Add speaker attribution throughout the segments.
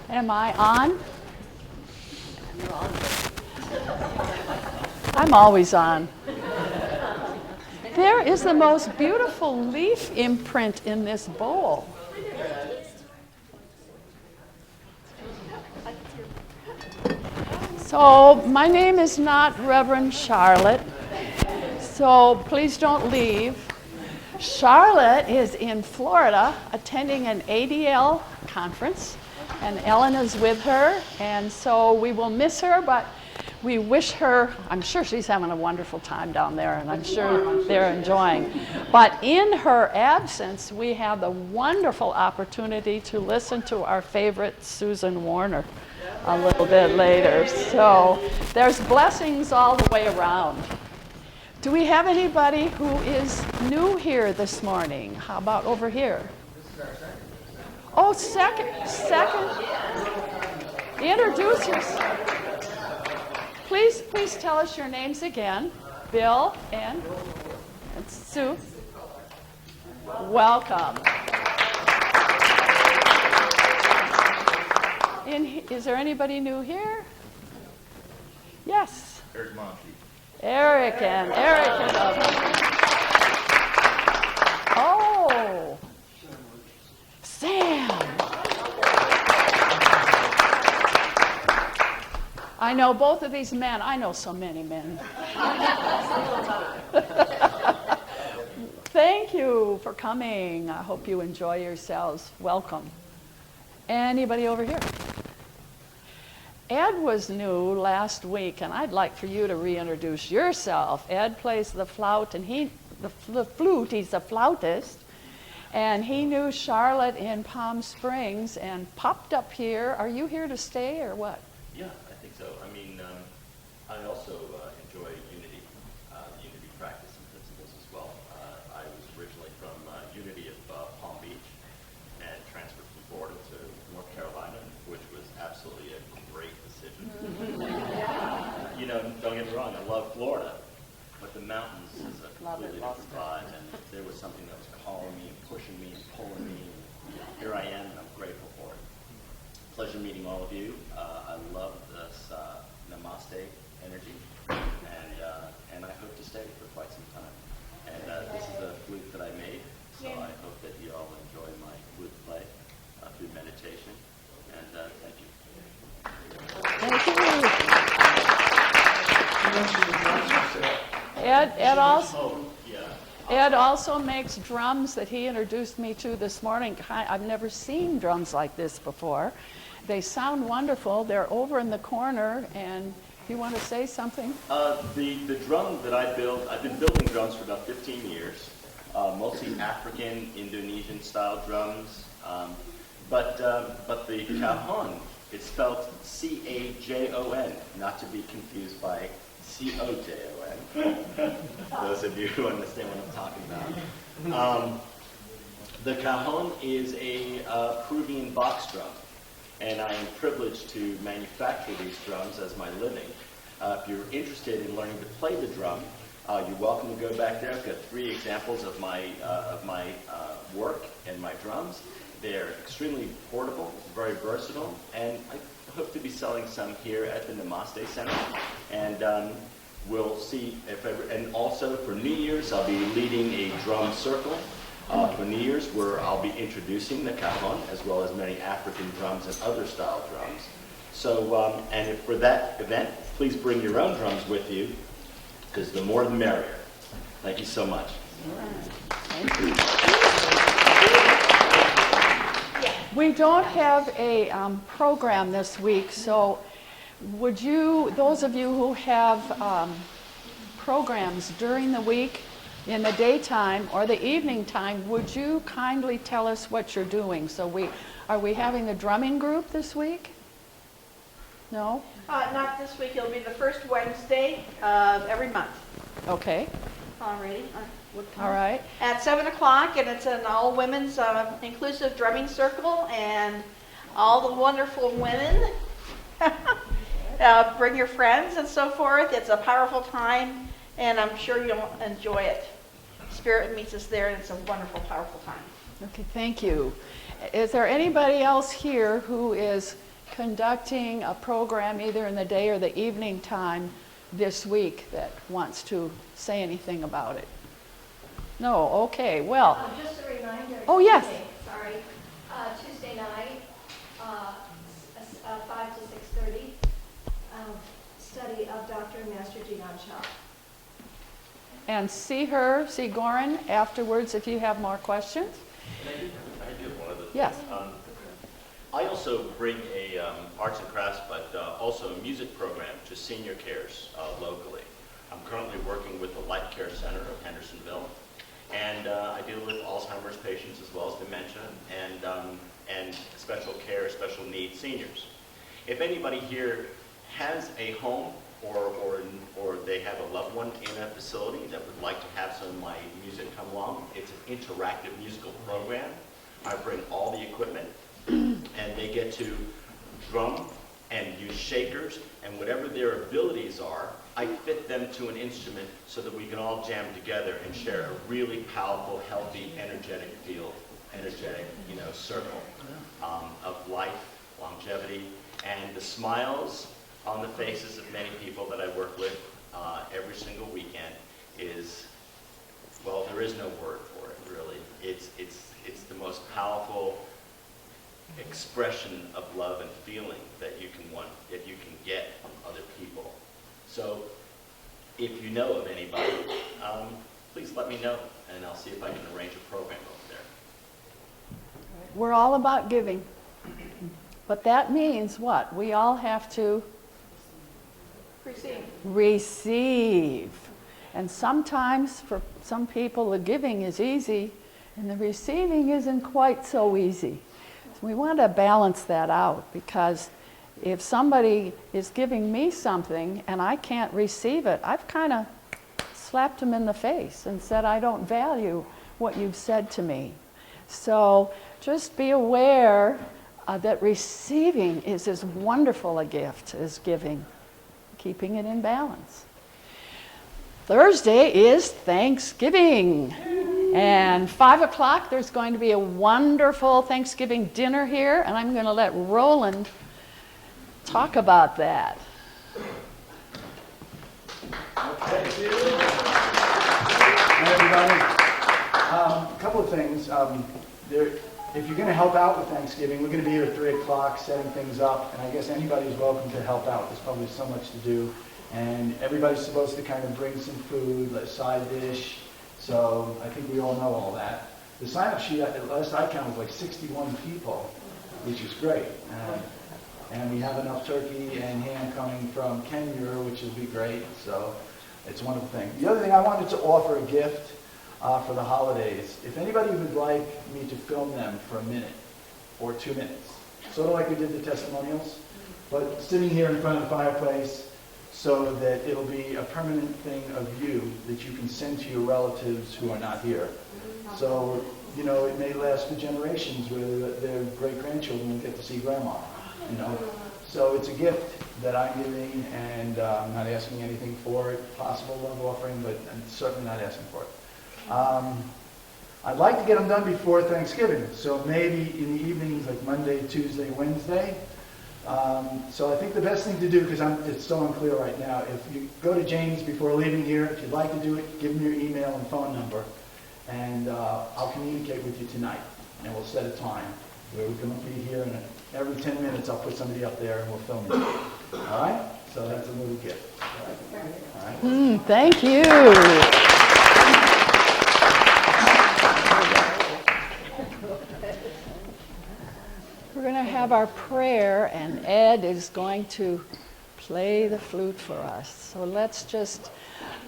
Speaker 1: Am I on? I'm always on. There is the most beautiful leaf imprint in this bowl. So my name is not Reverend Charlotte, so please don't leave. Charlotte is in Florida attending an ADL conference, and Ellen is with her, and so we will miss her, but we wish her, I'm sure she's having a wonderful time down there, and I'm sure they're enjoying. But in her absence, we have the wonderful opportunity to listen to our favorite Susan Warner a little bit later. So there's blessings all the way around. Do we have anybody who is new here this morning? How about over here? Oh, second. Introduce yourself. Please tell us your names again. Bill and Sue. Welcome. Is there anybody new here? Yes.
Speaker 2: Eric Monty.
Speaker 1: Eric and oh, Sam. I know both of these men. I know so many men. Thank you for coming. I hope you enjoy yourselves. Welcome. Anybody over here? Ed was new last week, and I'd like for you to reintroduce yourself. Ed plays the flute, and the flute, he's a flautist, and he knew Charlotte in Palm Springs and popped up here. Are you here to stay or what?
Speaker 2: Yeah, I think so. I mean, I also enjoy Unity practice and principles as well. I was originally from Unity of Palm Beach and transferred from Florida to North Carolina, which was absolutely a great decision. You know, don't get me wrong, I love Florida, but the mountains is a completely different vibe, and there was something that was calling me and pushing me and pulling me, and here I am, and I'm grateful for it. Pleasure meeting all of you. I love this Namaste energy, and I hope to stay for quite some time. And this is a flute that I made, so I hope that you all enjoy my flute play through meditation. And thank you.
Speaker 1: Thank you. Ed also makes drums that he introduced me to this morning. I've never seen drums like this before. They sound wonderful. They're over in the corner, and you want to say something?
Speaker 2: The drum that I build, I've been building drums for about 15 years, mostly African, Indonesian style drums. But the cajon, it's spelled C-A-J-O-N, not to be confused by C-O-J-O-N. Those of you who understand what I'm talking about. The cajon is a Peruvian box drum, and I am privileged to manufacture these drums as my living. If you're interested in learning to play the drum, you're welcome to go back there. I've got 3 examples of my work and my drums. They're extremely portable, very versatile, and I hope to be selling some here at the Namaste Center. And we'll see if ever. And also for New Year's, I'll be leading a drum circle for New Year's, where I'll be introducing the cajon as well as many African drums and other style drums. So, and for that event, please bring your own drums with you, because the more the merrier. Thank you so much.
Speaker 1: Thank you. We don't have a program this week, so would you, those of you who have programs during the week, in the daytime or the evening time, would you kindly tell us what you're doing? So are we having the drumming group this week? No?
Speaker 3: Not this week. It'll be the first Wednesday of every month.
Speaker 1: Okay.
Speaker 3: Alrighty.
Speaker 1: All right.
Speaker 3: At 7 o'clock, and it's an all-women's inclusive drumming circle, and all the wonderful women. Bring your friends and so forth. It's a powerful time, and I'm sure you'll enjoy it. Spirit meets us there, and it's a wonderful, powerful time.
Speaker 1: Okay, thank you. Is there anybody else here who is conducting a program either in the day or the evening time this week that wants to say anything about it? No, okay, well.
Speaker 4: Just a reminder.
Speaker 1: Oh, yes.
Speaker 4: Tuesday night, 5 to 6:30, study of Dr. and Master Jinan Shah.
Speaker 1: And see Goran afterwards if you have more questions.
Speaker 2: I do have one other thing.
Speaker 1: Yes.
Speaker 2: I also bring a arts and crafts, but also a music program to senior cares locally. I'm currently working with the Life Care Center of Hendersonville, and I deal with Alzheimer's patients as well as dementia and special care, special needs seniors. If anybody here has a home or they have a loved one in a facility that would like to have some of my music come along, it's an interactive musical program. I bring all the equipment, and they get to drum and use shakers, and whatever their abilities are, I fit them to an instrument so that we can all jam together and share a really powerful, healthy, energetic circle of life, longevity, and the smiles on the faces of many people that I work with every single weekend is, well, there is no word for it, really. It's the most powerful expression of love and feeling that you can get from other people. So if you know of anybody, please let me know, and I'll see if I can arrange a program over there.
Speaker 1: We're all about giving. But that means what? We all have to receive. And sometimes for some people the giving is easy and the receiving isn't quite so easy. So we want to balance that out, because if somebody is giving me something and I can't receive it, I've kind of slapped them in the face and said, I don't value what you've said to me. So just be aware that receiving is as wonderful a gift as giving, keeping it in balance. Thursday is Thanksgiving. And 5 o'clock, there's going to be a wonderful Thanksgiving dinner here, and I'm going to let Roland talk about that.
Speaker 5: Thank you. Hi, everybody. A couple of things. If you're going to help out with Thanksgiving, we're going to be here at 3 o'clock setting things up, and I guess anybody's welcome to help out. There's probably so much to do, and everybody's supposed to kind of bring some food, a side dish, so I think we all know all that. The sign-up sheet, last I counted, was like 61 people, which is great. And we have enough turkey and ham coming from Kenya, which will be great, so it's a wonderful thing. The other thing, I wanted to offer a gift for the holidays. If anybody would like me to film them for a minute or 2 minutes, sort of like we did the testimonials, but sitting here in front of the fireplace so that it'll be a permanent thing of you that you can send to your relatives who are not here. So, it may last for generations where their great-grandchildren will get to see grandma, So it's a gift that I'm giving, and I'm not asking anything for it. Possible love offering, but I'm certainly not asking for it. I'd like to get them done before Thanksgiving, so maybe in the evenings, like Monday, Tuesday, Wednesday. So I think the best thing to do, because it's so unclear right now, if you go to James before leaving here, if you'd like to do it, give him your email and phone number, and I'll communicate with you tonight, and we'll set a time where we're going to be here, and every 10 minutes I'll put somebody up there and we'll film it. All right? So that's a little gift. All right?
Speaker 1: Thank you. We're going to have our prayer, and Ed is going to play the flute for us. So let's just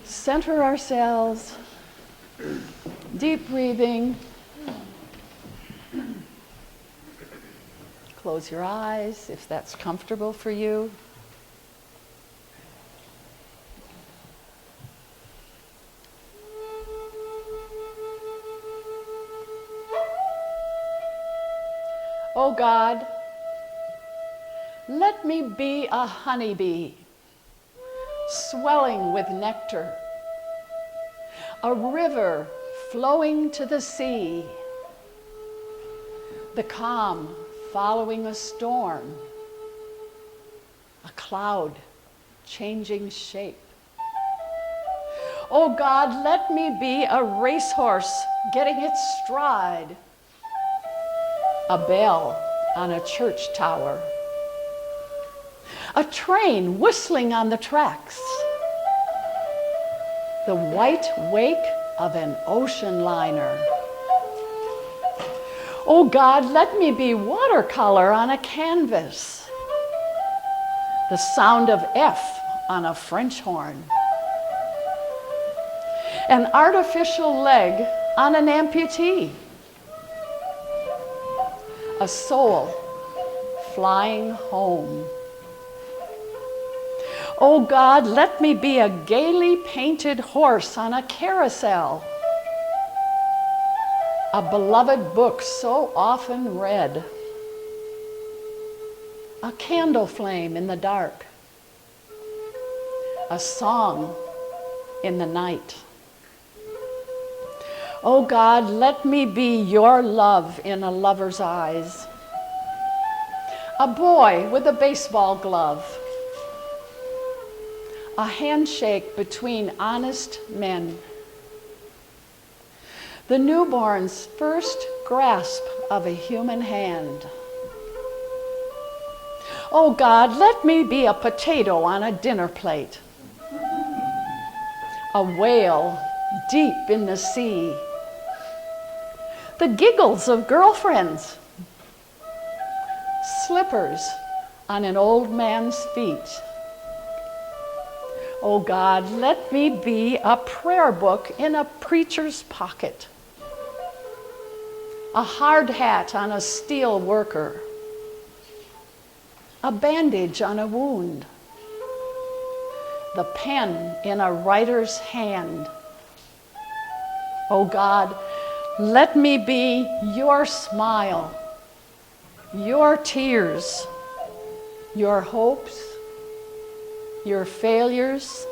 Speaker 1: center ourselves, deep breathing. Close your eyes if that's comfortable for you. Oh God, let me be a honeybee, swelling with nectar, a river flowing to the sea, the calm following a storm, a cloud changing shape. Oh God, let me be a racehorse getting its stride, a bell on a church tower, a train whistling on the tracks, the white wake of an ocean liner. Oh God, let me be watercolor on a canvas, the sound of F on a French horn, an artificial leg on an amputee, a soul flying home. Oh God, let me be a gaily painted horse on a carousel, a beloved book so often read, a candle flame in the dark, a song in the night. Oh God, let me be your love in a lover's eyes, a boy with a baseball glove, a handshake between honest men, the newborn's first grasp of a human hand. Oh God, let me be a potato on a dinner plate, a whale deep in the sea, the giggles of girlfriends, slippers on an old man's feet. Oh God, let me be a prayer book in a preacher's pocket, a hard hat on a steel worker, a bandage on a wound, the pen in a writer's hand. Oh God, let me be your smile, your tears, your hopes, your failures,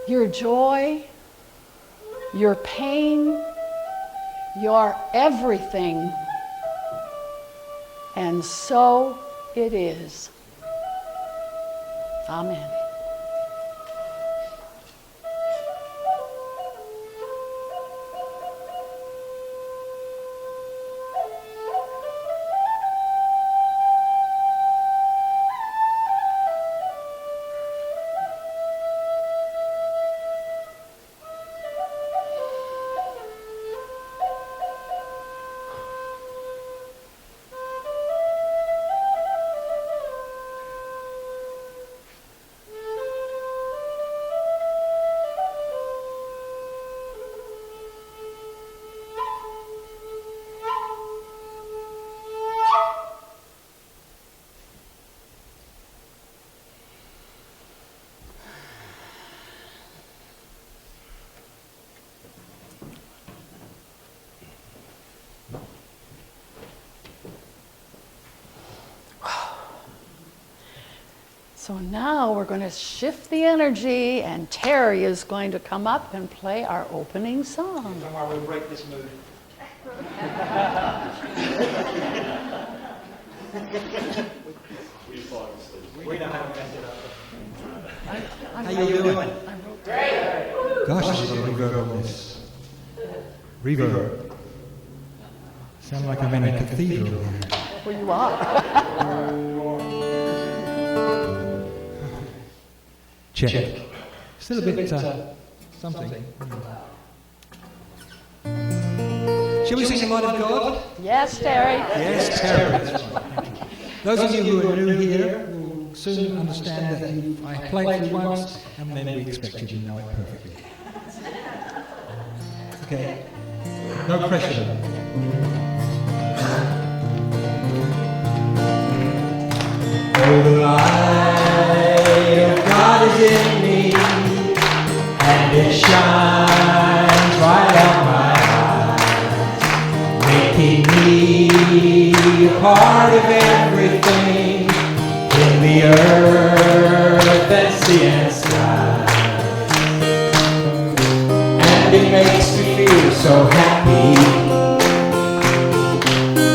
Speaker 1: your joy, your pain, your everything. And so it is. Amen. So now we're going to shift the energy, and Terry is going to come up and play our opening song.
Speaker 6: Don't worry, we'll break this mood. We know how to mess it up. How you doing?
Speaker 7: Great! Gosh, there's a lot of reverb on this. Reverb. Sound like I'm in a cathedral here.
Speaker 1: Well, you are.
Speaker 7: Check. Still a bit something. Shall we sing the Light of God?
Speaker 1: Yes, Terry.
Speaker 7: Yes, Terry. That's right. Thank you. Those of you who are new here will soon understand that I played through once, and then we expect you to know it perfectly. Okay. No pressure. Oh, the light of God is in me, and it shines right out my eyes, making me a part of everything in the earth and sea and sky. And it makes me feel so happy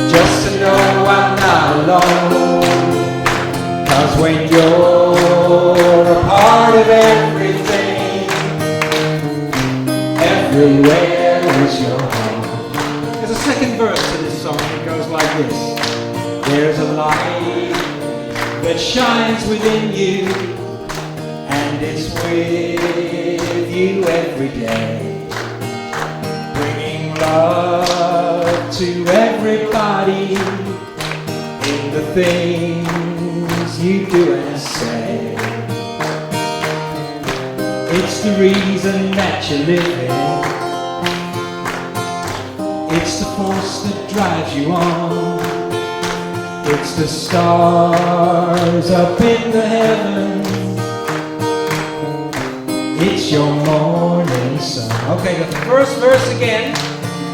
Speaker 7: just to know I'm not alone. 'Cause when verse to this song. It goes like this. There's a light that shines within you, and it's with you every day, bringing love to everybody in the things you do and say. It's the reason that you're living. It's the force that drives you on. It's the stars up in the heavens. It's your morning sun. Okay, the first verse again,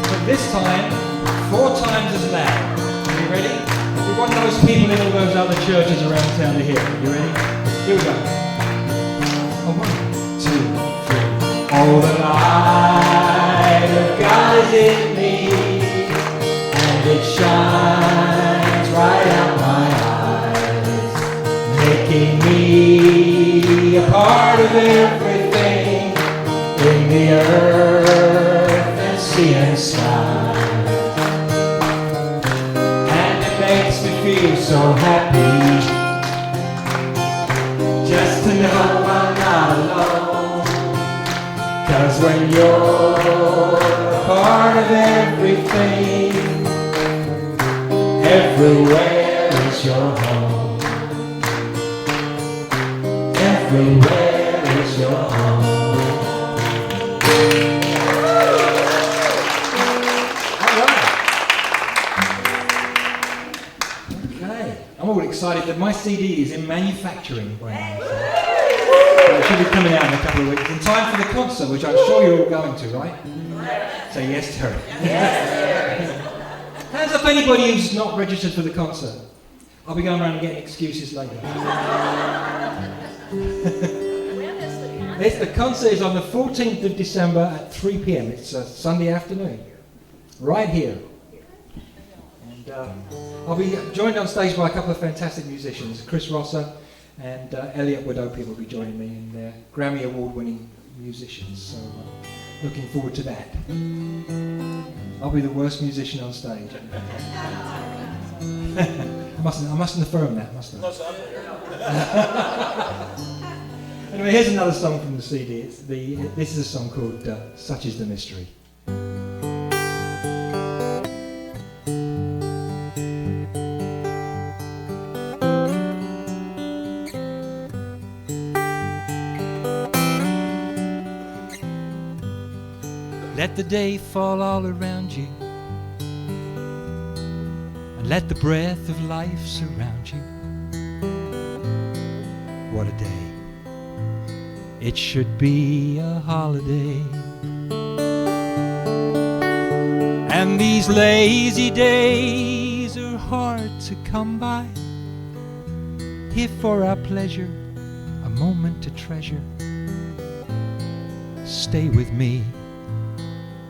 Speaker 7: but this time 4 times as loud. Are you ready? We want those people in all those other churches around town to hear. You ready? Here we go. 1, 2, 3. Oh, the light of God is in me, and it shines right out my eyes, making me a part of everything in the earth and sea and sky. And it makes me feel so happy just to know I'm not alone. 'Cause when you're a part of everything, everywhere is your home. Everywhere is your home. All right. Okay. I'm all excited that my CD is in manufacturing right now. So it should be coming out in a couple of weeks. In time for the concert, which I'm sure you're all going to, right? Say yes, Terry. Hands up anybody who's not registered for the concert. I'll be going around and getting excuses later. The concert is on the 14th of December at 3 p.m. It's a Sunday afternoon, right here. And I'll be joined on stage by a couple of fantastic musicians. Chris Rosser and Elliot Wadopian will be joining me, and they're Grammy Award-winning musicians. So looking forward to that. I'll be the worst musician on stage. I mustn't affirm that, must I? Anyway, here's another song from the CD. This is a song called Such Is the Mystery. Let the day fall all around you, and let the breath of life surround you. What a day. It should be a holiday. And these lazy days are hard to come by. Here for our pleasure, a moment to treasure. Stay with me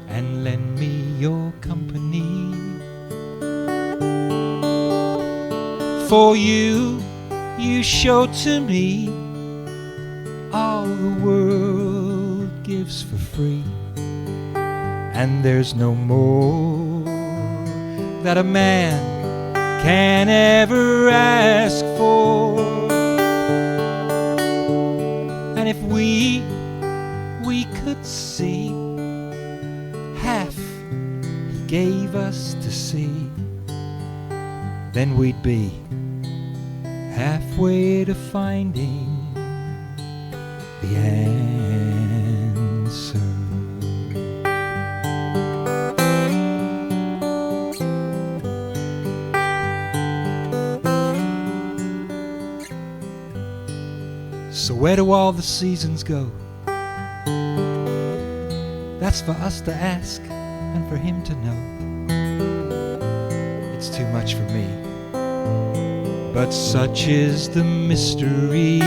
Speaker 7: and lend me your company. For you show to me all the world gives for free, and there's no more that a man can ever ask for. And if we could see half he gave us to see, then we'd be halfway to finding the answer. So where do all the seasons go? That's for us to ask and for him to know. It's too much for me, but such is the mystery.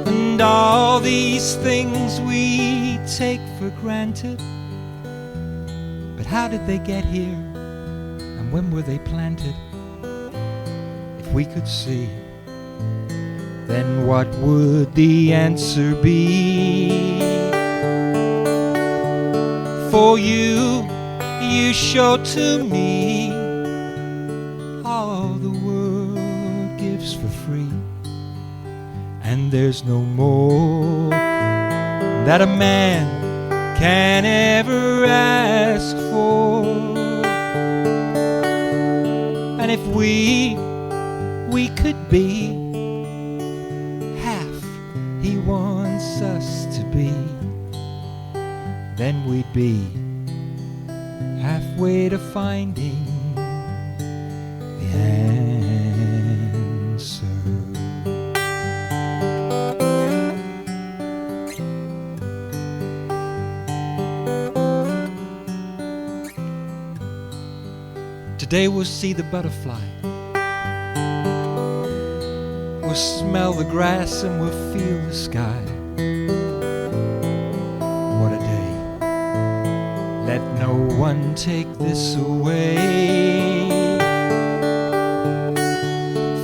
Speaker 7: And all these things we take for granted, but how did they get here, and when were they planted? If we could see, then what would the answer be?
Speaker 6: For you, you show to me all the world gives for free, and there's no more that a man can ever ask for. And if we could be half he wants us to be, then we'd be halfway to finding the answer. Today we'll see the butterfly, we'll smell the grass and we'll feel the sky. What a day. Let no one take this away,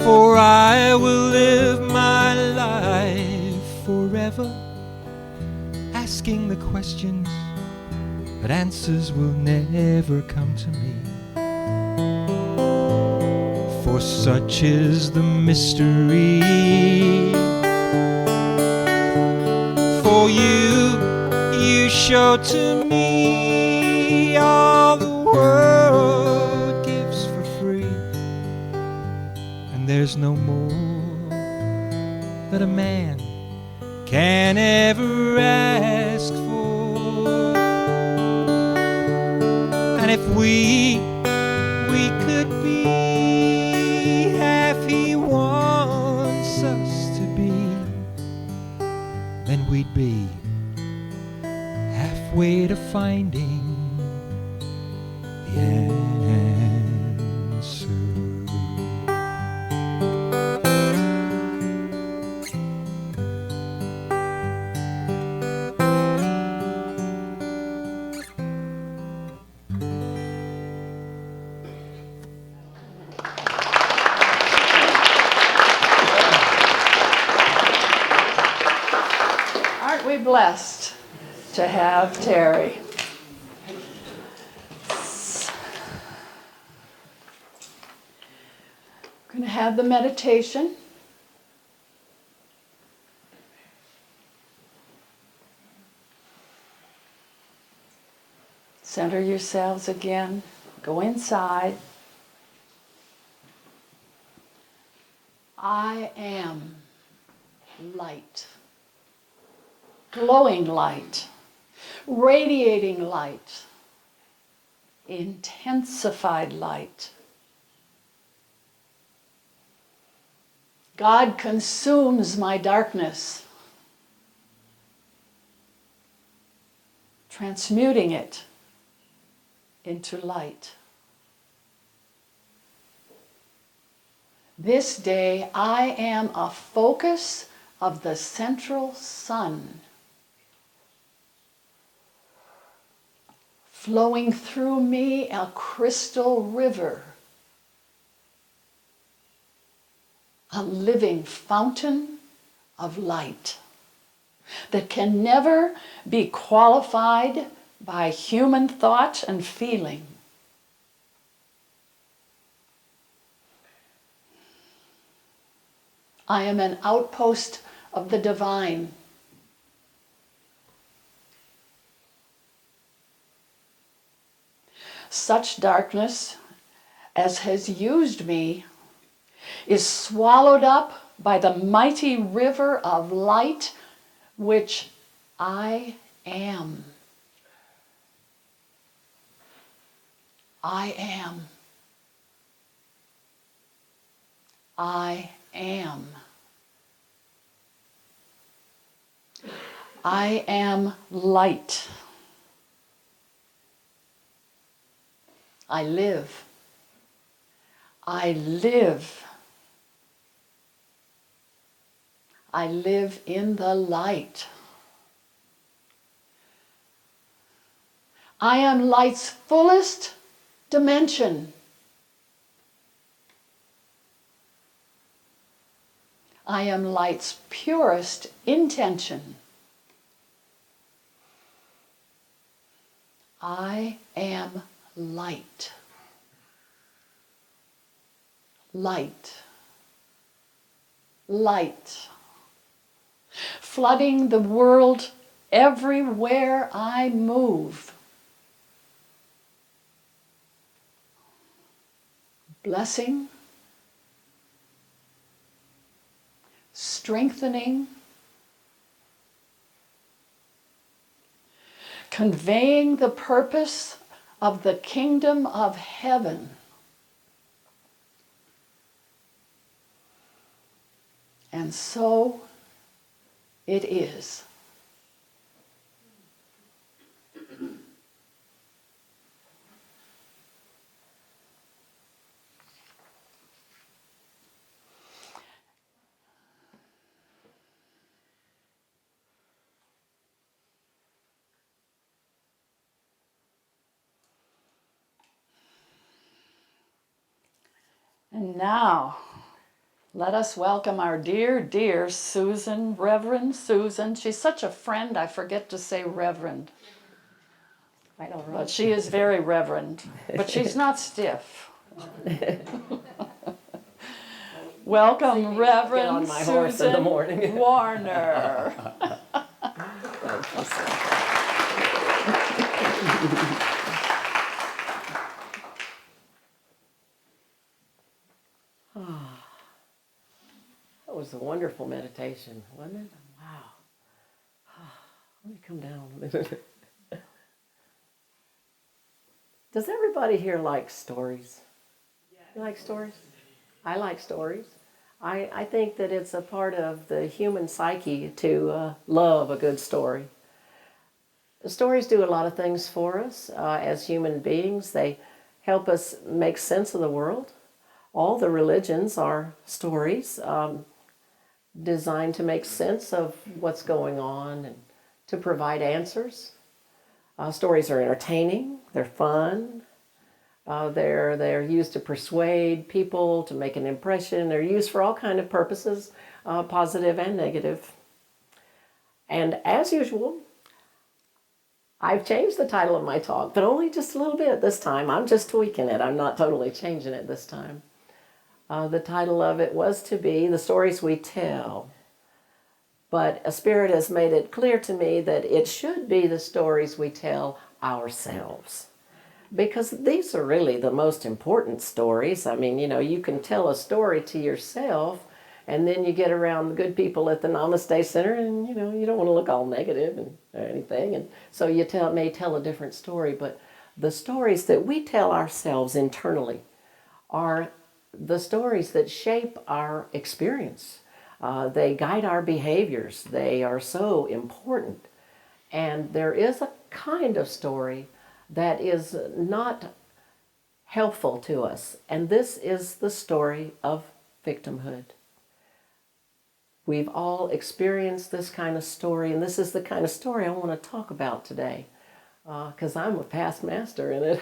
Speaker 6: for I will live my life forever asking the questions, but answers will never come to me. For such is the mystery. For you show to me all the world gives for free, and there's no more that a man can ever ask for. And if we could be half he wants us to be, then we'd be halfway to finding the answer.
Speaker 1: Aren't we blessed to have Terry? We're going to have the meditation. Center yourselves again. Go inside. I am light. Glowing light. Radiating light. Intensified light. God consumes my darkness, transmuting it into light. This day I am a focus of the central sun, flowing through me a crystal river, a living fountain of light that can never be qualified by human thought and feeling. I am an outpost of the divine. Such darkness as has used me is swallowed up by the mighty river of light which I am. I am. I am. I am light. I live. I live. I live in the light. I am light's fullest dimension. I am light's purest intention. I am light. Light. Light. Flooding the world everywhere I move. Blessing, strengthening, conveying the purpose of the kingdom of heaven. And so it is. And now, let us welcome our dear, dear Susan, Reverend Susan. She's such a friend, I forget to say Reverend.
Speaker 8: Right, all right.
Speaker 1: But she is very reverend, but she's not stiff. Welcome, Reverend
Speaker 8: on my horse in the
Speaker 1: Susan
Speaker 8: morning.
Speaker 1: Warner.
Speaker 8: That was a wonderful meditation, wasn't it? Wow. Let me come down a minute. Does everybody here like stories? You like stories? I like stories. I think that it's a part of the human psyche to love a good story. Stories do a lot of things for us as human beings. They help us make sense of the world. All the religions are stories designed to make sense of what's going on and to provide answers. Stories are entertaining, they're fun, they're used to persuade people, to make an impression. They're used for all kinds of purposes, positive and negative. And as usual, I've changed the title of my talk, but only just a little bit this time. I'm just tweaking it. I'm not totally changing it this time. The title of it was to be The Stories We Tell. But a spirit has made it clear to me that it should be the stories we tell ourselves. Because these are really the most important stories. I mean, you can tell a story to yourself, and then you get around the good people at the Namaste Center, and you don't want to look all negative or anything. And so you may tell a different story, but the stories that we tell ourselves internally are the stories that shape our experience. They guide our behaviors. They are so important. And there is a kind of story that is not helpful to us. And this is the story of victimhood. We've all experienced this kind of story, and this is the kind of story I want to talk about today, because I'm a past master in it.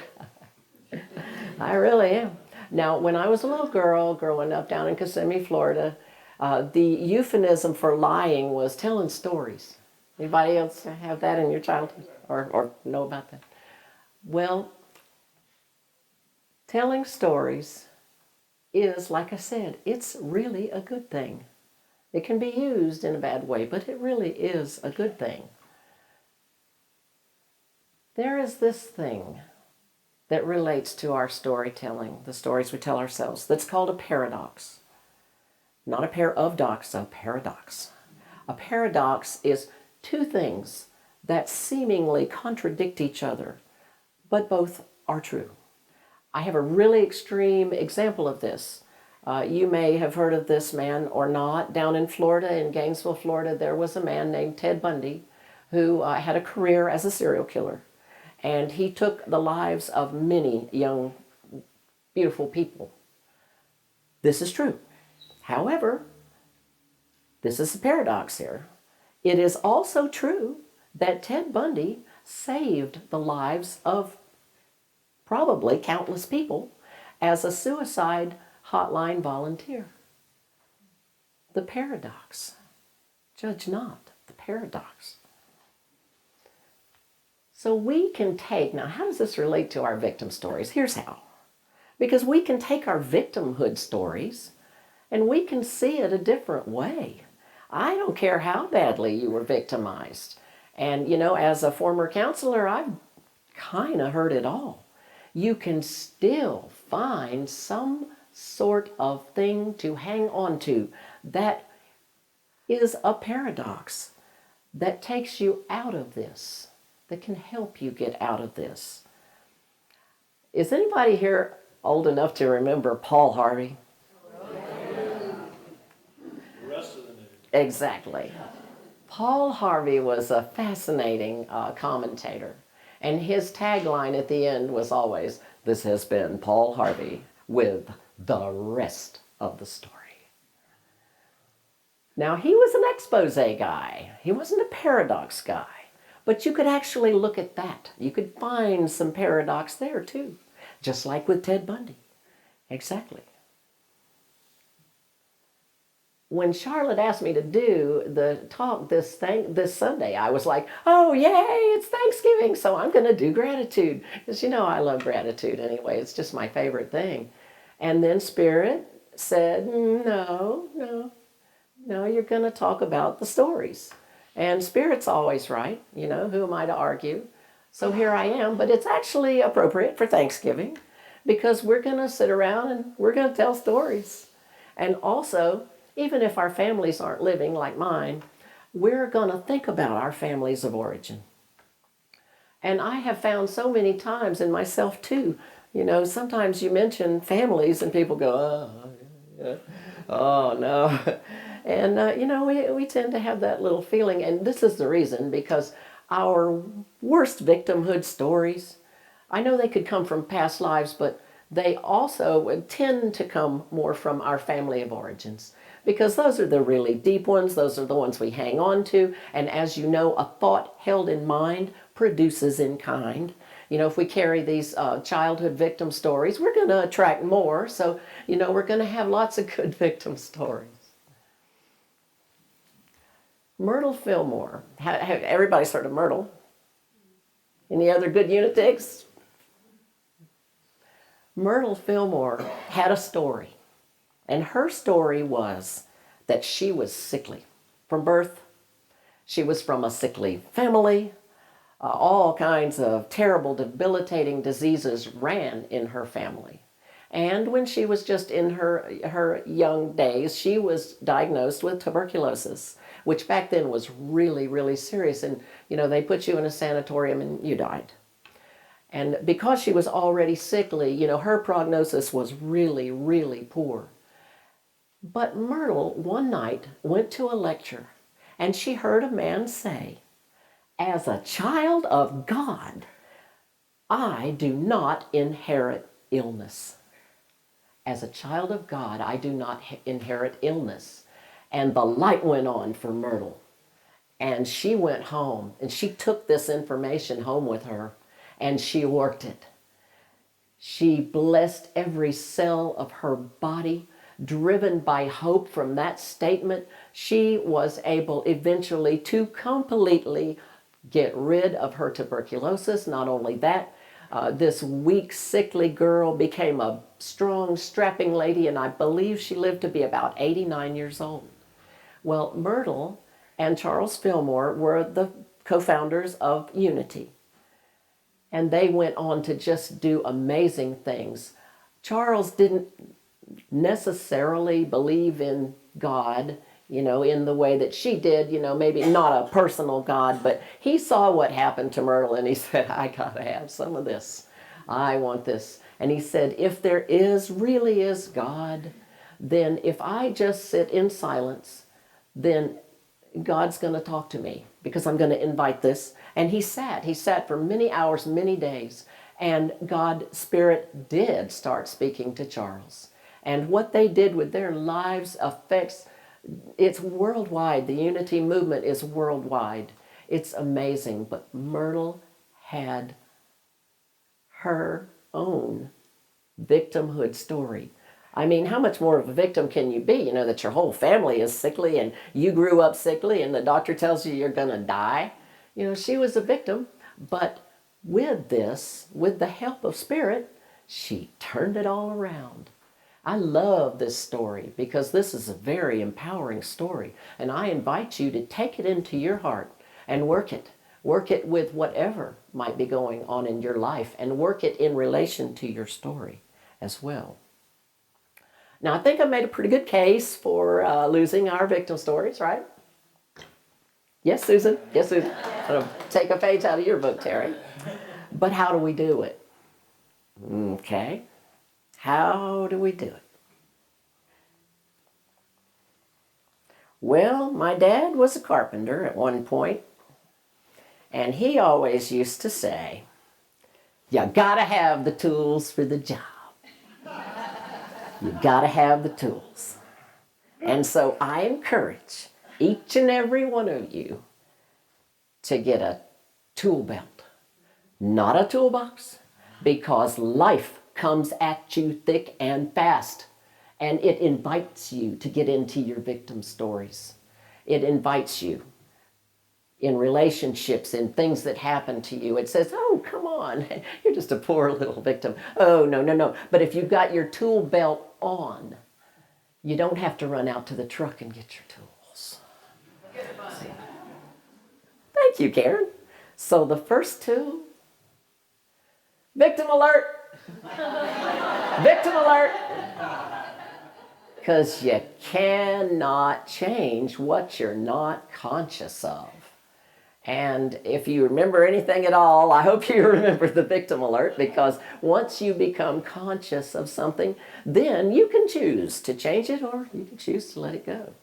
Speaker 8: I really am. Now, when I was a little girl growing up down in Kissimmee, Florida, the euphemism for lying was telling stories. Anybody else have that in your childhood or know about that? Well, telling stories is, like I said, it's really a good thing. It can be used in a bad way, but it really is a good thing. There is this thing that relates to our storytelling, the stories we tell ourselves, that's called a paradox. Not a pair of docs, a paradox. A paradox is two things that seemingly contradict each other, but both are true. I have a really extreme example of this. You may have heard of this man or not. Down in Florida, in Gainesville, Florida, there was a man named Ted Bundy who had a career as a serial killer. And he took the lives of many young, beautiful people. This is true. However, this is a paradox here. It is also true that Ted Bundy saved the lives of probably countless people as a suicide hotline volunteer. The paradox. Judge not the paradox. So we can take, now how does this relate to our victim stories? Here's how. Because we can take our victimhood stories and we can see it a different way. I don't care how badly you were victimized. And, as a former counselor, I've kind of heard it all. You can still find some sort of thing to hang on to that is a paradox that takes you out of this, that can help you get out of this. Is anybody here old enough to remember Paul Harvey? Exactly. Paul Harvey was a fascinating commentator, and his tagline at the end was always, "This has been Paul Harvey with the rest of the story." Now, he was an expose guy. He wasn't a paradox guy, but you could actually look at that. You could find some paradox there too, just like with Ted Bundy. Exactly. When Charlotte asked me to do the talk this Sunday, I was like, oh, yay, it's Thanksgiving, so I'm going to do gratitude. Because I love gratitude anyway. It's just my favorite thing. And then Spirit said, no, you're going to talk about the stories. And Spirit's always right. Who am I to argue? So here I am. But it's actually appropriate for Thanksgiving because we're going to sit around and we're going to tell stories. And also, even if our families aren't living like mine, we're going to think about our families of origin. And I have found so many times, and myself too, sometimes you mention families and people go, oh no. And, we tend to have that little feeling. And this is the reason, because our worst victimhood stories, I know they could come from past lives, but they also would tend to come more from our family of origins. Because those are the really deep ones. Those are the ones we hang on to. And as you know, a thought held in mind produces in kind. If we carry these childhood victim stories, we're going to attract more. So, we're going to have lots of good victim stories. Myrtle Fillmore. Everybody's heard of Myrtle. Any other good unitics? Myrtle Fillmore had a story. And her story was that she was sickly from birth. She was from a sickly family. All kinds of terrible, debilitating diseases ran in her family. And when she was just in her young days, she was diagnosed with tuberculosis, which back then was really, really serious. And, they put you in a sanatorium and you died. And because she was already sickly, her prognosis was really, really poor. But Myrtle, one night, went to a lecture, and she heard a man say, "As a child of God, I do not inherit illness. As a child of God, I do not inherit illness." And the light went on for Myrtle. And she went home, and she took this information home with her, and she worked it. She blessed every cell of her body. Driven by hope from that statement, she was able eventually to completely get rid of her tuberculosis. Not only that, this weak, sickly girl became a strong, strapping lady, and I believe she lived to be about 89 years old. Well, Myrtle and Charles Fillmore were the co-founders of Unity, and they went on to just do amazing things. Charles didn't necessarily believe in God, in the way that she did, maybe not a personal God, but he saw what happened to Myrtle and he said, I gotta have some of this. I want this. And he said, if there really is God, then if I just sit in silence, then God's gonna talk to me because I'm gonna invite this. And he sat for many hours, many days, and God, Spirit did start speaking to Charles. And what they did with their lives affects, it's worldwide. The Unity movement is worldwide. It's amazing. But Myrtle had her own victimhood story. I mean, how much more of a victim can you be? That your whole family is sickly and you grew up sickly and the doctor tells you you're going to die. She was a victim, but with this, with the help of Spirit, she turned it all around. I love this story because this is a very empowering story. And I invite you to take it into your heart and work it. Work it with whatever might be going on in your life and work it in relation to your story as well. Now, I think I made a pretty good case for losing our victim stories, right? Yes, Susan? Yes, Susan? I'm going to take a page out of your book, Terry. But how do we do it? Okay. How do we do it? Well, my dad was a carpenter at one point, and he always used to say, you gotta have the tools for the job. You gotta have the tools. And so I encourage each and every one of you to get a tool belt, not a toolbox, because life comes at you thick and fast, and it invites you to get into your victim stories. It invites you in relationships, in things that happen to you. It says, oh, come on, you're just a poor little victim. Oh, no, no, no. But if you've got your tool belt on, you don't have to run out to the truck and get your tools. Thank you, Karen. So the first tool, victim alert. Victim alert. Because you cannot change what you're not conscious of. And if you remember anything at all, I hope you remember the victim alert, because once you become conscious of something, then you can choose to change it or you can choose to let it go.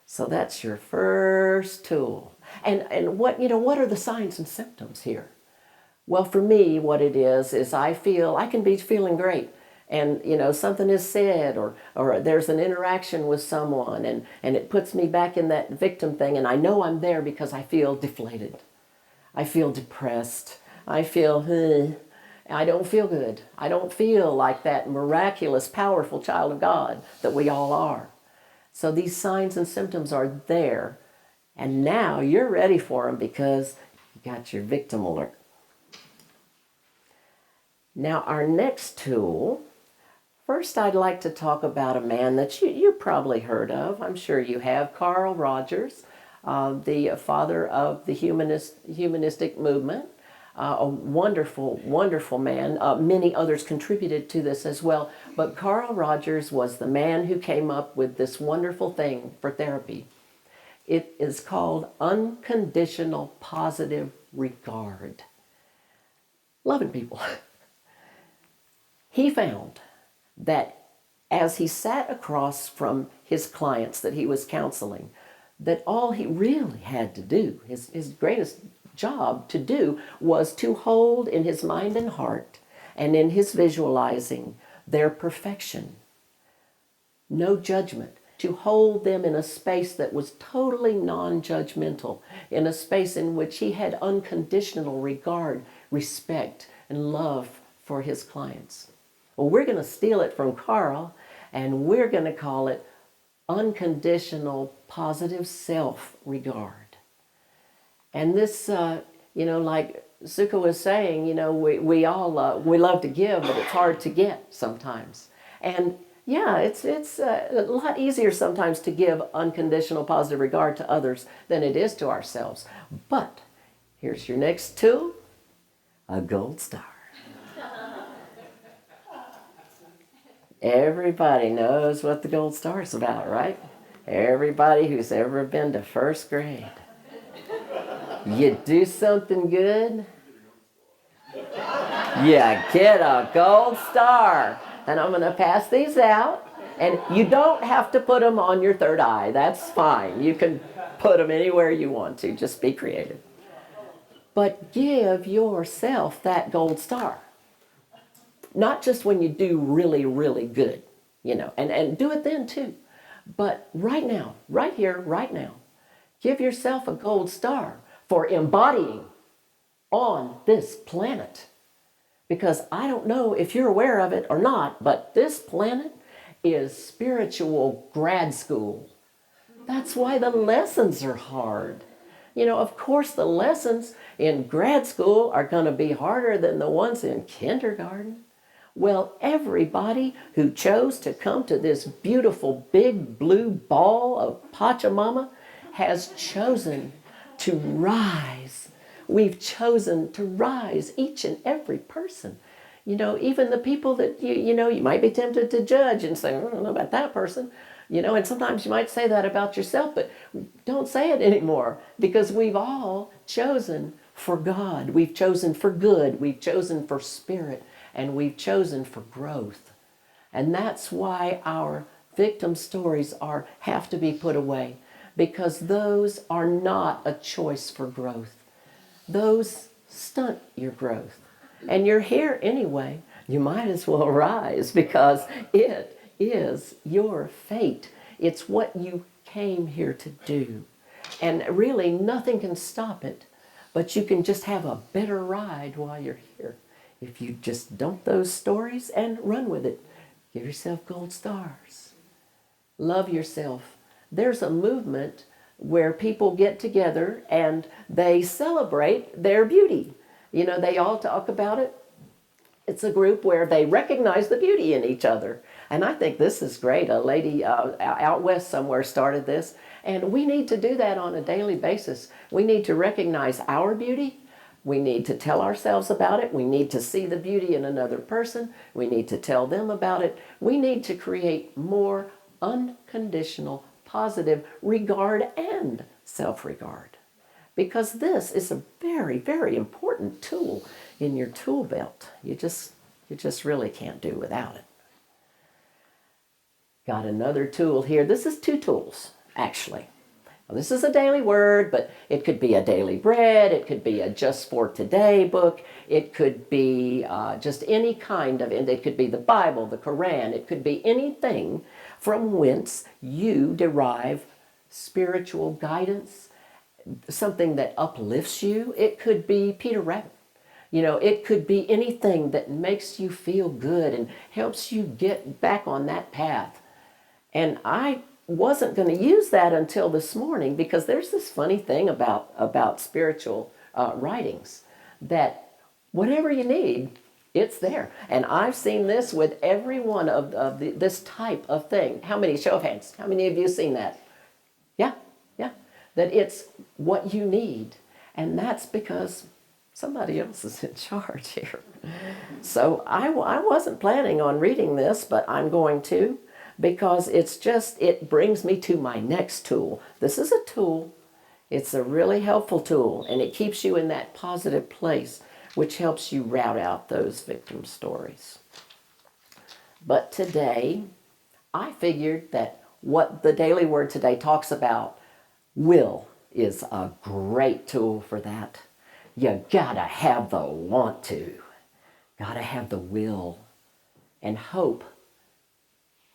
Speaker 8: So that's your first tool. And what are the signs and symptoms here? Well, for me, what it is I can be feeling great. And, something is said or there's an interaction with someone and it puts me back in that victim thing. And I know I'm there because I feel deflated. I feel depressed. I feel, I don't feel good. I don't feel like that miraculous, powerful child of God that we all are. So these signs and symptoms are there. And now you're ready for them because you got your victim alert. Now our next tool, first I'd like to talk about a man that you probably heard of. I'm sure you have, Carl Rogers, the father of the humanistic movement. A wonderful, wonderful man. Many others contributed to this as well. But Carl Rogers was the man who came up with this wonderful thing for therapy. It is called unconditional positive regard. Loving people. He found that as he sat across from his clients that he was counseling, that all he really had to do, his greatest job to do, was to hold in his mind and heart and in his visualizing their perfection. No judgment. To hold them in a space that was totally non-judgmental, in a space in which he had unconditional regard, respect, and love for his clients. Well, we're going to steal it from Carl, and we're going to call it unconditional positive self-regard. And this, like Suka was saying, we all we love to give, but it's hard to get sometimes. And yeah, it's a lot easier sometimes to give unconditional positive regard to others than it is to ourselves. But here's your next tool, a gold star. Everybody knows what the gold star is about, right? Everybody who's ever been to first grade. You do something good, you get a gold star. And I'm going to pass these out. And you don't have to put them on your third eye. That's fine. You can put them anywhere you want to. Just be creative. But give yourself that gold star. Not just when you do really, really good, and do it then too. But right now, right here, right now, give yourself a gold star for embodying on this planet. Because I don't know if you're aware of it or not, but this planet is spiritual grad school. That's why the lessons are hard. You know, of course, the lessons in grad school are going to be harder than the ones in kindergarten. Well, everybody who chose to come to this beautiful big blue ball of Pachamama has chosen to rise. We've chosen to rise, each and every person. You know, even the people that you might be tempted to judge and say, I don't know about that person. You know, and sometimes you might say that about yourself, but don't say it anymore, because we've all chosen for God. We've chosen for good. We've chosen for spirit. And we've chosen for growth. And that's why our victim stories have to be put away, because those are not a choice for growth. Those stunt your growth. And you're here anyway. You might as well rise, because it is your fate. It's what you came here to do. And really nothing can stop it, but you can just have a better ride while you're here. If you just dump those stories and run with it, give yourself gold stars. Love yourself. There's a movement where people get together and they celebrate their beauty. You know, they all talk about it. It's a group where they recognize the beauty in each other. And I think this is great. A lady out west somewhere started this. And we need to do that on a daily basis. We need to recognize our beauty. We need to tell ourselves about it. We need to see the beauty in another person. We need to tell them about it. We need to create more unconditional, positive regard and self-regard. Because this is a very, very important tool in your tool belt. You just really can't do without it. Got another tool here. This is two tools, actually. This is a daily word, but it could be a daily bread. It could be a just for today book. It could be just any kind of, and it could be the Bible, the Quran. It could be anything from whence you derive spiritual guidance, something that uplifts you. It could be Peter Rabbit. You know, it could be anything that makes you feel good and helps you get back on that path. And I wasn't going to use that until this morning, because there's this funny thing about spiritual writings, that whatever you need, it's there. And I've seen this with every one of this type of thing. How many, show of hands, how many of you have seen that? Yeah, that it's what you need. And that's because somebody else is in charge here. So I wasn't planning on reading this, but I'm going to, because it brings me to my next tool. This is a tool. It's a really helpful tool, and it keeps you in that positive place, which helps you route out those victim stories. But today, I figured that what the Daily Word today talks about, will, is a great tool for that. You gotta have the want to. Gotta have the will. And hope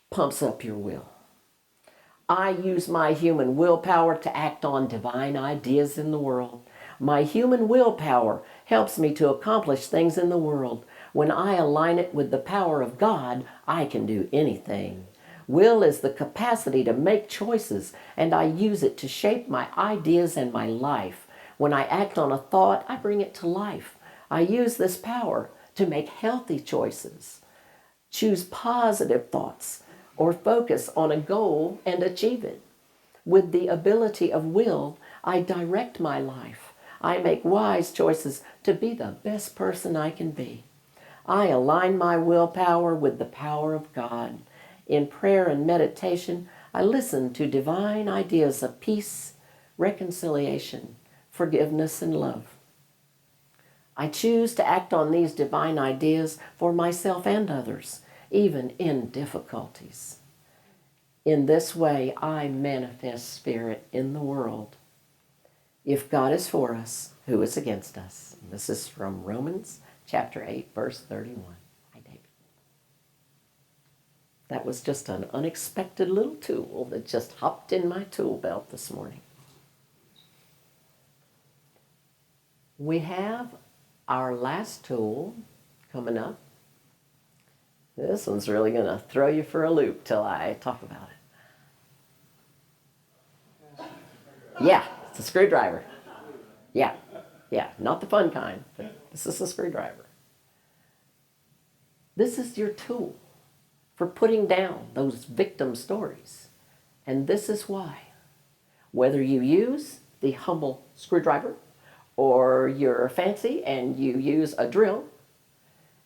Speaker 8: pumps up your will. I use my human willpower to act on divine ideas in the world. My human willpower helps me to accomplish things in the world. When I align it with the power of God, I can do anything. Will is the capacity to make choices, and I use it to shape my ideas and my life. When I act on a thought, I bring it to life. I use this power to make healthy choices, choose positive thoughts, or focus on a goal and achieve it. With the ability of will, I direct my life. I make wise choices to be the best person I can be. I align my willpower with the power of God. In prayer and meditation, I listen to divine ideas of peace, reconciliation, forgiveness, and love. I choose to act on these divine ideas for myself and others, even in difficulties. In this way, I manifest spirit in the world. If God is for us, who is against us? This is from Romans chapter 8, verse 31. Hi, David. That was just an unexpected little tool that just hopped in my tool belt this morning. We have our last tool coming up. This one's really going to throw you for a loop till I talk about it. Yeah, it's a screwdriver. Yeah, not the fun kind, but this is a screwdriver. This is your tool for putting down those victim stories. And this is why. Whether you use the humble screwdriver, or you're fancy and you use a drill,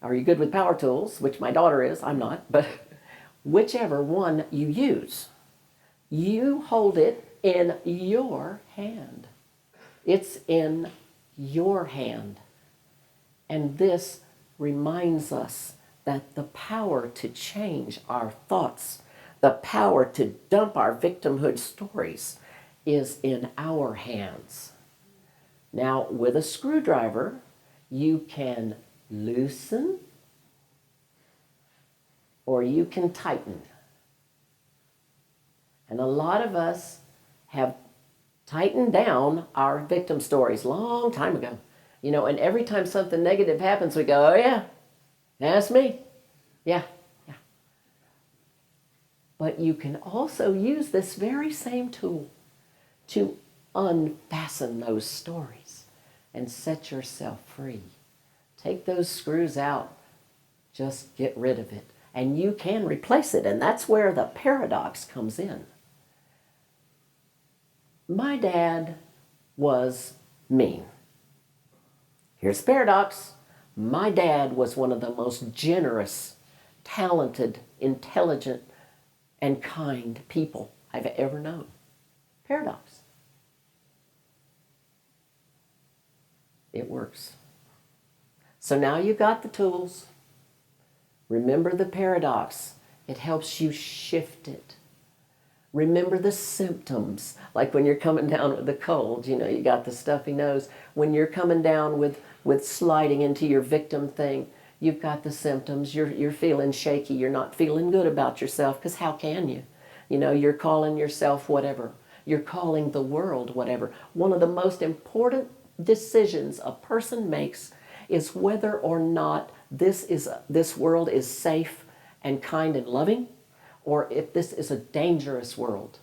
Speaker 8: or you're good with power tools, which my daughter is, I'm not, but whichever one you use, you hold it in your hand. It's in your hand. And this reminds us that the power to change our thoughts, the power to dump our victimhood stories is in our hands. Now, with a screwdriver, you can loosen or you can tighten. And a lot of us have tightened down our victim stories long time ago. You know, and every time something negative happens, we go, oh yeah, that's me. Yeah. But you can also use this very same tool to unfasten those stories and set yourself free. Take those screws out. Just get rid of it. And you can replace it. And that's where the paradox comes in. My dad was mean. Here's the paradox. My dad was one of the most generous, talented, intelligent, and kind people I've ever known. Paradox. It works. So now you got the tools. Remember the paradox. It helps you shift it. Remember the symptoms. Like when you're coming down with the cold, you know, you got the stuffy nose. When you're coming down with sliding into your victim thing, you've got the symptoms. You're feeling shaky. You're not feeling good about yourself, because how can you? You know, you're calling yourself whatever. You're calling the world whatever. One of the most important decisions a person makes is whether or not this world is safe and kind and loving, or if this is a dangerous world.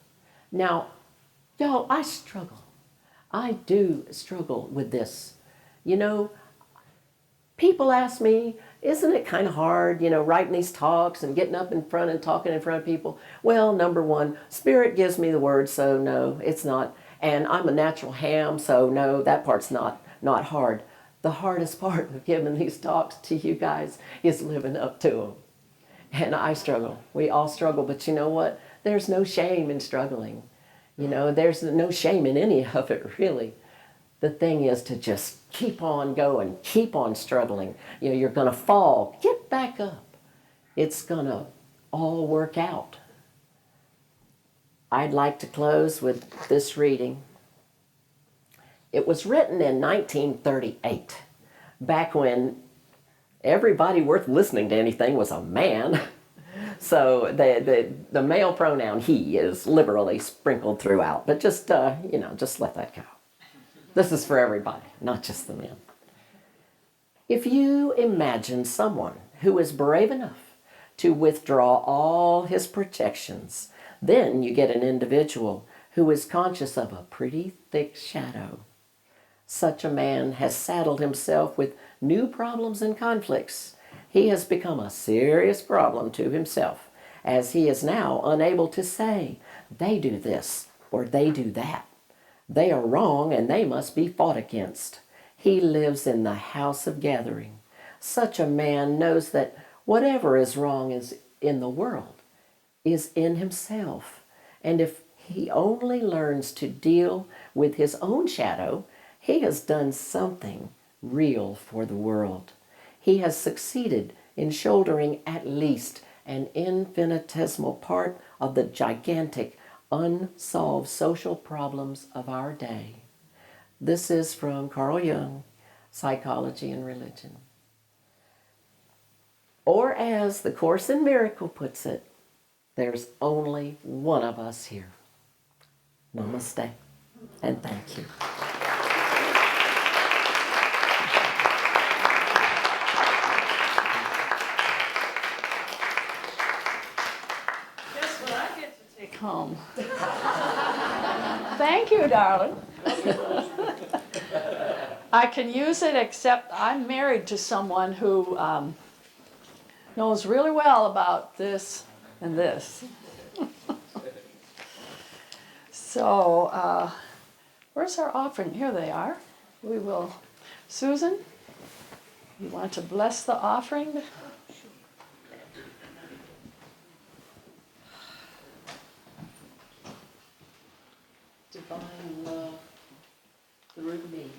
Speaker 8: Now, y'all, I struggle. I do struggle with this. You know, people ask me, isn't it kind of hard, you know, writing these talks and getting up in front and talking in front of people? Well, number one, Spirit gives me the word, so no, it's not. And I'm a natural ham, so no, that part's not hard. The hardest part of giving these talks to you guys is living up to them. And I struggle. We all struggle, but you know what? There's no shame in struggling. You know, there's no shame in any of it, really. The thing is to just keep on going, keep on struggling. You know, you're going to fall. Get back up. It's going to all work out. I'd like to close with this reading. It was written in 1938, back when everybody worth listening to anything was a man. So the male pronoun he is liberally sprinkled throughout. But just, you know, just let that go. This is for everybody, not just the men. If you imagine someone who is brave enough to withdraw all his protections, then you get an individual who is conscious of a pretty thick shadow. Such a man has saddled himself with new problems and conflicts. He has become a serious problem to himself, as he is now unable to say, they do this or they do that. They are wrong and they must be fought against. He lives in the house of gathering. Such a man knows that whatever is wrong is in the world is in himself. And if he only learns to deal with his own shadow, he has done something real for the world. He has succeeded in shouldering at least an infinitesimal part of the gigantic, unsolved social problems of our day. This is from Carl Jung, Psychology and Religion. Or as the Course in Miracle puts it, there's only one of us here. Namaste, and thank you.
Speaker 1: Guess what I get to take home? Thank you, darling. I can use it, except I'm married to someone who knows really well about this and this. So, where's our offering? Here they are. We will, Susan, you want to bless the offering?
Speaker 8: Divine love through me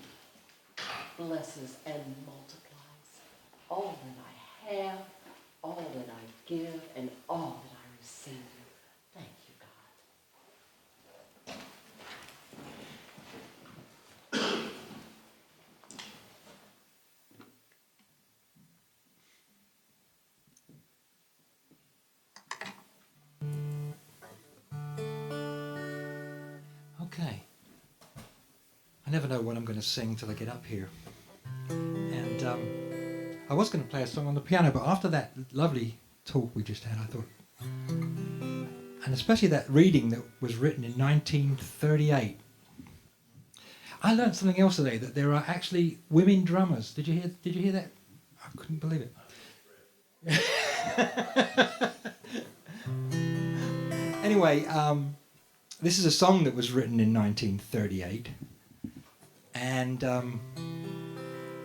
Speaker 8: blesses and multiplies all that I have, all that I give, and all that I receive. Thank you, God.
Speaker 7: Okay. I never know what I'm going to sing till I get up here. And I was going to play a song on the piano, but after that lovely talk we just had, I thought, and especially that reading that was written in 1938, I learned something else today, that there are actually women drummers. Did you hear that? I couldn't believe it. Anyway, this is a song that was written in 1938, and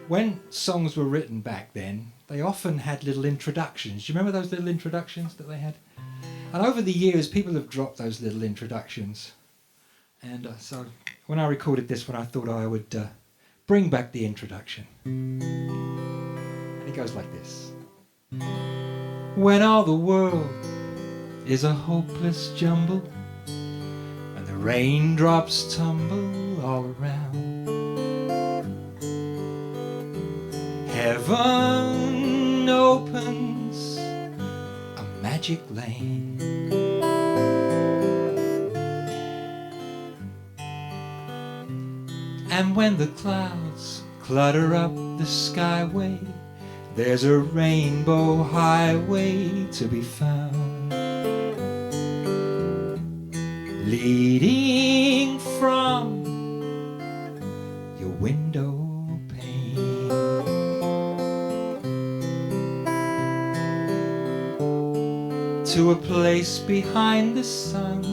Speaker 7: when songs were written back then, they often had little introductions. Do you remember those little introductions that they had? And over the years, people have dropped those little introductions. And so when I recorded this one, I thought I would bring back the introduction. And it goes like this. When all the world is a hopeless jumble, and the raindrops tumble all around, heaven opens a magic lane. And when the clouds clutter up the skyway, there's a rainbow highway to be found, leading from your window pane to a place behind the sun,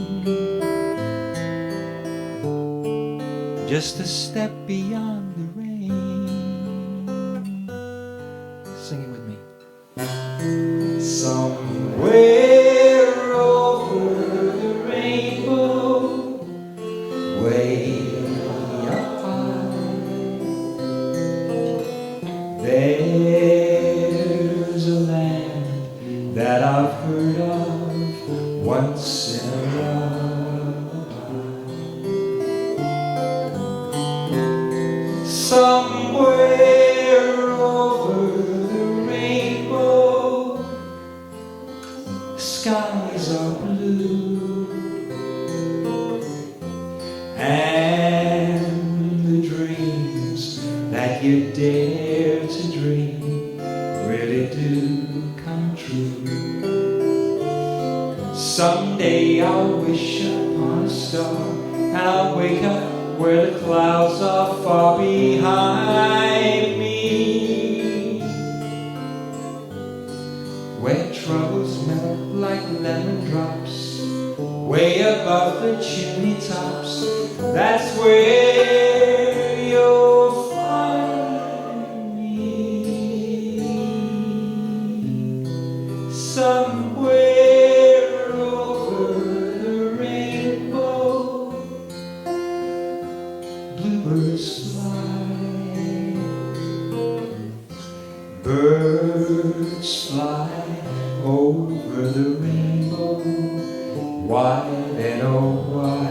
Speaker 7: just a step beyond the rain. Sing it with me. Somewhere over the rainbow, way up high, there's a land that I've heard of once in a while. Somewhere over the rainbow, skies are blue, and the dreams that you dare to dream really do come true. Someday I'll wish upon a star, and I'll wake up where the clouds are far behind me, where troubles melt like lemon drops, way above the chimney tops. That's where you'll find me. Somewhere over the rainbow, bluebirds fly, birds fly over the rainbow. Why then, oh why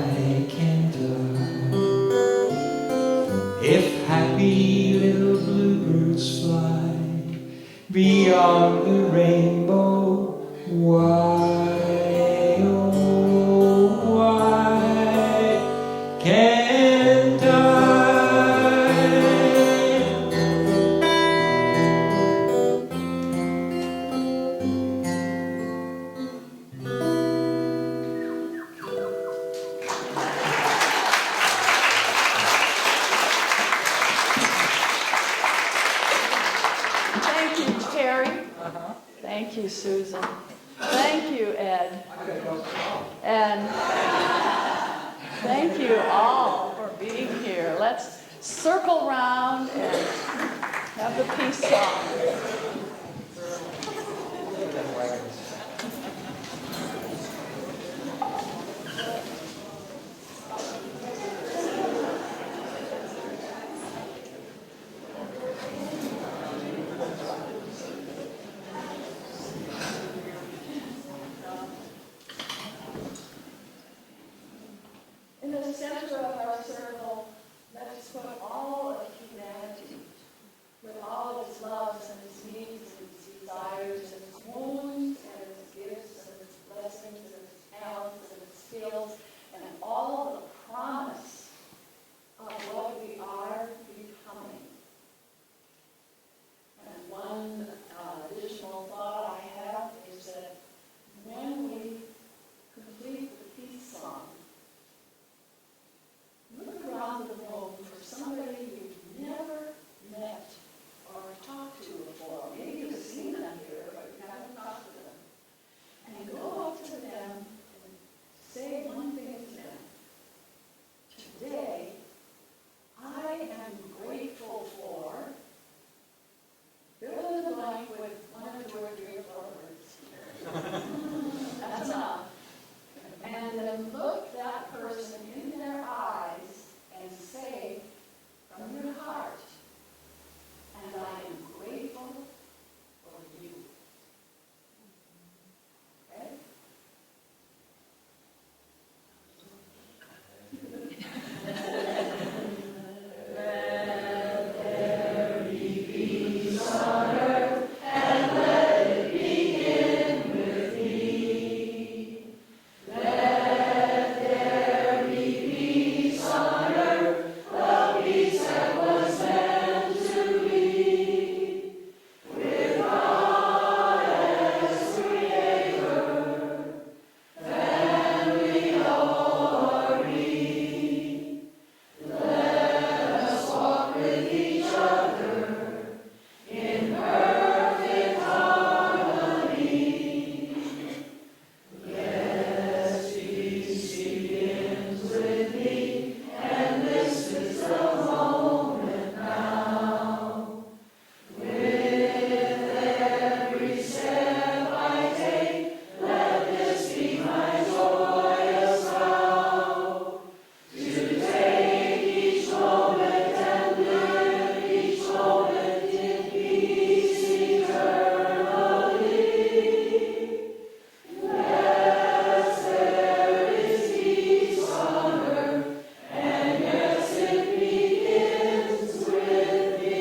Speaker 7: can't I? If happy little bluebirds fly beyond the rainbow, why, oh why can't I?
Speaker 1: Thank you, Susan. Thank you, Ed. And thank you all for being here. Let's circle round and have the peace song. In the center of our circle, let's put all of humanity, with all of its loves and its needs and its desires and its wounds and its gifts and its blessings and its talents and its skills and all the promise of what we are becoming. And one additional thought I have is that when we complete the peace song, look around the room for somebody you've never met or talked to before. Maybe you've seen them here, but you haven't talked to them. And go up to them and say one thing to them. Today, I am grateful for, fill in the blank with 1 or 2 or 3 or 4 words. That's enough. And then look that person in their eyes and say from your heart, and I am grateful for you. Okay? Let there be peace on earth, and let it begin with me. Let there be peace on earth, the peace that was meant to be. With God as Creator, family or me. Let us walk with each other in perfect harmony. Yes, peace begins with me, and this is the moment now. With every step I take, let this be my joyous vow. To take each moment and live each moment in peace eternally. Yes, there is peace on earth, and yes, it begins with me.